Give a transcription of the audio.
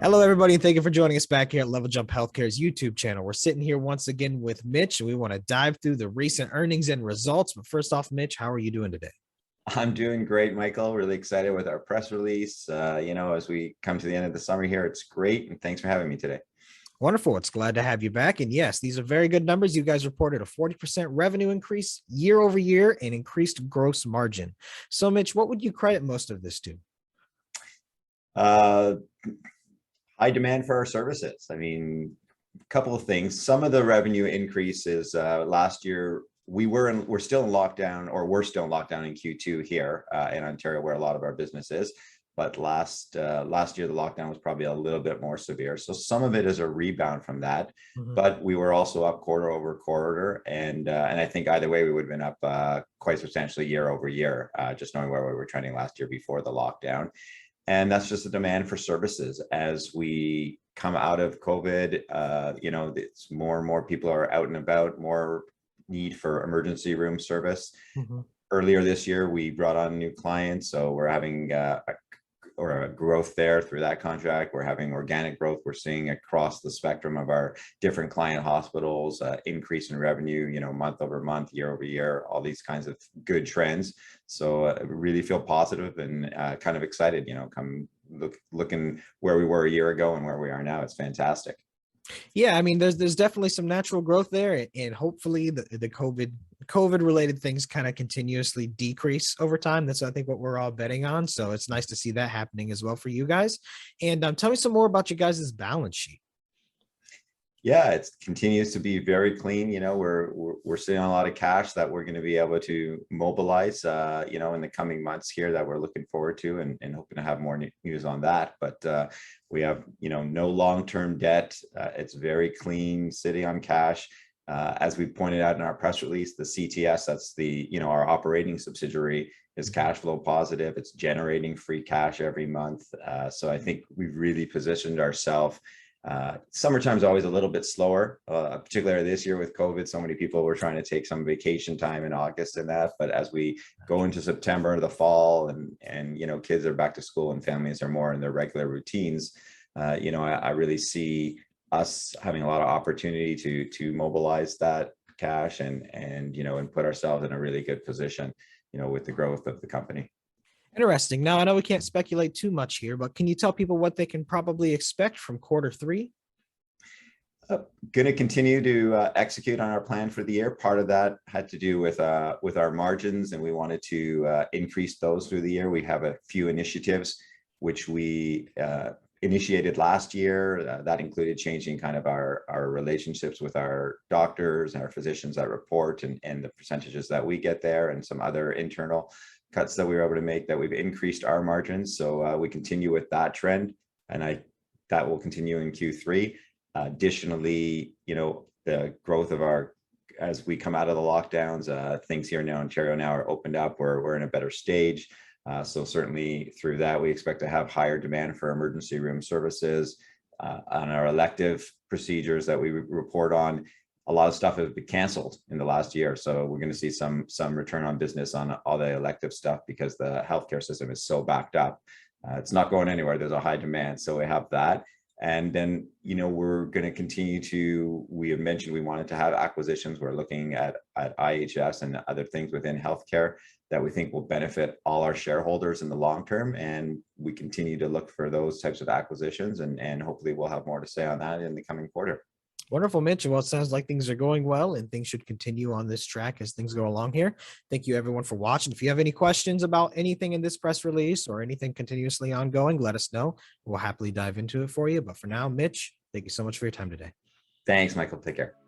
Hello, everybody, and thank you for joining us back here at LevelJump Healthcare's YouTube channel. We're sitting here once again with Mitch, and we want to dive through the recent earnings and results. But first off, Mitch, how are you doing today? I'm doing great, Michael. Really excited with our press release. As we come to the end of the summer here, it's great. And thanks for having me today. Wonderful. It's glad to have you back. And yes, these are very good numbers. You guys reported a 40% revenue increase year over year and increased gross margin. So, Mitch, what would you credit most of this to? Uh, High demand for our services. I mean, a couple of things. Some of the revenue increases last year, we're still in lockdown, or we're still in lockdown in Q2 here in Ontario, where a lot of our business is. But last year, the lockdown was probably a little bit more severe. So some of it is a rebound from that. Mhm. But we were also up quarter over quarter. And I think either way, we would have been up quite substantially year over year, just knowing where we were trending last year before the lockdown. And that's just a demand for services as we come out of COVID. It's more and more people are out and about, more need for emergency room service. Mhm. Earlier this year, we brought on new clients, so we're having a growth there through that contract. We're having organic growth. We're seeing across the spectrum of our different client hospitals, increase in revenue, month over month, year over year, all these kinds of good trends. So I really feel positive and kind of excited, looking where we were a year ago and where we are now. It's fantastic. Yeah, I mean, there's definitely some natural growth there, and hopefully the COVID related things kind of continuously decrease over time. That's I think what we're all betting on. So it's nice to see that happening as well for you guys. And tell me some more about your guys' balance sheet. Yeah, it continues to be very clean. We're sitting on a lot of cash that we're going to be able to mobilize, in the coming months here that we're looking forward to, and hoping to have more news on that. But we have, no long-term debt. It's very clean, sitting on cash. As we pointed out in our press release, the CTS, that's our operating subsidiary, is cash flow positive. It's generating free cash every month. So I think we've really positioned ourselves. Summertime's always a little bit slower, particularly this year with COVID. So many people were trying to take some vacation time in August and that. But as we go into September, the fall, and kids are back to school and families are more in their regular routines, I really see us having a lot of opportunity to mobilize that cash and put ourselves in a really good position, with the growth of the company. Interesting. Now, I know we can't speculate too much here, but can you tell people what they can probably expect from quarter three? Going to continue to execute on our plan for the year. Part of that had to do with our margins, and we wanted to increase those through the year. We have a few initiatives which we initiated last year. That included changing kind of our relationships with our doctors and our physicians that report, and the percentages that we get there, and some other internal cuts that we were able to make that we've increased our margins. So we continue with that trend, and that will continue in Q3. Additionally, the growth of as we come out of the lockdowns, things here in Ontario now are opened up. We're in a better stage. So certainly through that, we expect to have higher demand for emergency room services. On our elective procedures that we report on, a lot of stuff has been canceled in the last year. So we're going to see some return on business on all the elective stuff because the healthcare system is so backed up. It's not going anywhere. There's a high demand. So we have that. And then, we're going to continue we have mentioned we wanted to have acquisitions. We're looking at IHS and other things within healthcare that we think will benefit all our shareholders in the long term. And we continue to look for those types of acquisitions, and hopefully we'll have more to say on that in the coming quarter. Wonderful, Mitch. Well, it sounds like things are going well and things should continue on this track as things go along here. Thank you, everyone, for watching. If you have any questions about anything in this press release or anything continuously ongoing, let us know. We'll happily dive into it for you. But for now, Mitch, thank you so much for your time today. Thanks, Michael. Take care.